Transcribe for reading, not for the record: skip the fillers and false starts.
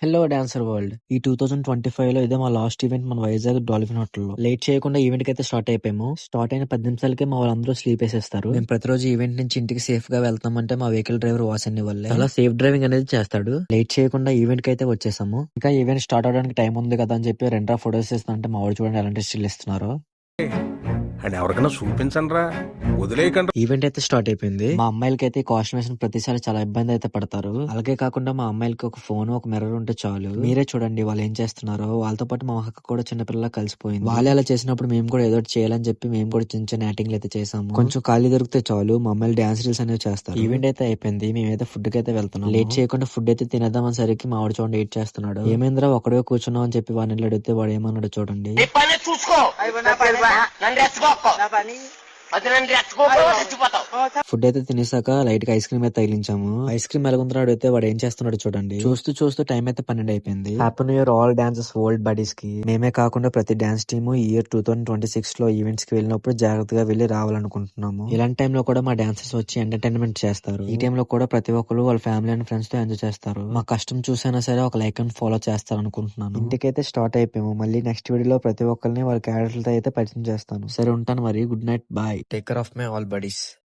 Hello dancer world. ఈ 2025 లో ఇదే మా లాస్ట్ ఈవెంట్ మన వైజాగ్ డాల్ఫిన్ హోటల్లో. లేట్ చేయకుండా ఈవెంట్ కి అయితే స్టార్ట్ అయిపోయాము. స్టార్ట్ అయిన 10 నిమిషాలకే మా వాళ్ళందరూ స్లీప్ వేసేస్తారు. మేము ప్రతిరోజు ఈవెంట్ నుంచి ఇంటికి సేఫ్ గా వెళ్తామంటే మా వెహికల్ డ్రైవర్ వాసన్ని వల్లే. చాలా సేఫ్ డ్రైవింగ్ అనేది చేస్తాడు. లేట్ చేయకుండా ఈవెంట్ కి అయితే వచ్చేసాము. ఇంకా ఈవెంట్ స్టార్ట్ అవడానికి టైం ఉంది కదా అని చెప్పి రెండ్రా ఫోటోస్ ఇస్తానంటే మా వాడు చూడండి ఎలాంటి స్టిల్ ఇస్తున్నారు. అండ్ ఎవరికైనా చూపించండి రా, వదిలేయకండి. ఈవెంట్ అయితే స్టార్ట్ అయిపోయింది. మా అమ్మాయిలకి అయితే కాస్ట్యూమ్ వేసిన ప్రతిసారి చాలా ఇబ్బంది అయితే పడతారు. అలాగే కాకుండా మా అమ్మాయిలకి ఒక ఫోన్ ఒక మిర్రర్ ఉంటే చాలు. మీరే చూడండి వాళ్ళు ఏం చేస్తున్నారో. వాళ్ళతో పాటు మా అక్క కూడా చిన్నపిల్లలా కలిసిపోయింది. వాళ్ళు అలా చేసినప్పుడు మేము కూడా ఏదో ఒకటి చేయాలని చెప్పి మేము కూడా చిన్న చిన్న యాక్టింగ్లు అయితే చేసాము. కొంచెం ఖాళీ దొరికితే చాలు మా అమ్మాయిలు డాన్స్ రీల్స్ అనేవి చేస్తారు. ఈవెంట్ అయితే అయిపోయింది. మేమైతే ఫుడ్ కి అయితే వెళ్తున్నాం. లేట్ చేయకుండా ఫుడ్ అయితే తినేద్దామని సరికి మా వాడు చూడండి వెయిట్ చేస్తున్నాడు. ఏమైందిరా ఒకడే కూర్చున్నావు అని చెప్పి వాడిని అడిగితే వాడు ఏమన్నాడు చూడండి. ఫుడ్ అయితే తినేసాక లైట్ గా ఐస్ క్రీమ్ అయితే తగిలించాము. ఐస్ క్రీమ్ ఎలాగుందో అడిగితే వాడు ఏం చేస్తున్నాడు చూడండి. చూస్తూ చూస్తూ టైం అయితే 12 అయిపోయింది. Happy new year all dancers world buddies కి. మేమే కాకుండా ప్రతి డాన్స్ టీమ్ ఈ ఇయర్ 2026 లో ఈవెంట్స్ కి వెళ్ళినప్పుడు జాగ్రత్తగా వెళ్లి రావాలనుకుంటున్నాము. ఇలాంటి టైంలో కూడా మా డాన్సర్స్ వచ్చి ఎంటర్టైన్మెంట్ చేస్తారు. ఈ టైంలో కూడా ప్రతి ఒక్కరు వాళ్ళ ఫ్యామిలీ అండ్ ఫ్రెండ్స్ తో ఎంజాయ్ చేస్తారు. మా కష్టం చూసైనా సరే ఒక లైక్ అండ్ ఫాలో చేస్తారు అనుకుంటున్నాను. ఇంటికైతే స్టార్ట్ అయిపోయాము. మళ్ళీ నెక్స్ట్ వీడియోలో ప్రతి ఒక్కరిని వాళ్ళ క్యారెక్టర్లతో అయితే పరిచయం చేస్తాను. సరే ఉంటాను మరి. Good night. Bye. Take care of my all buddies.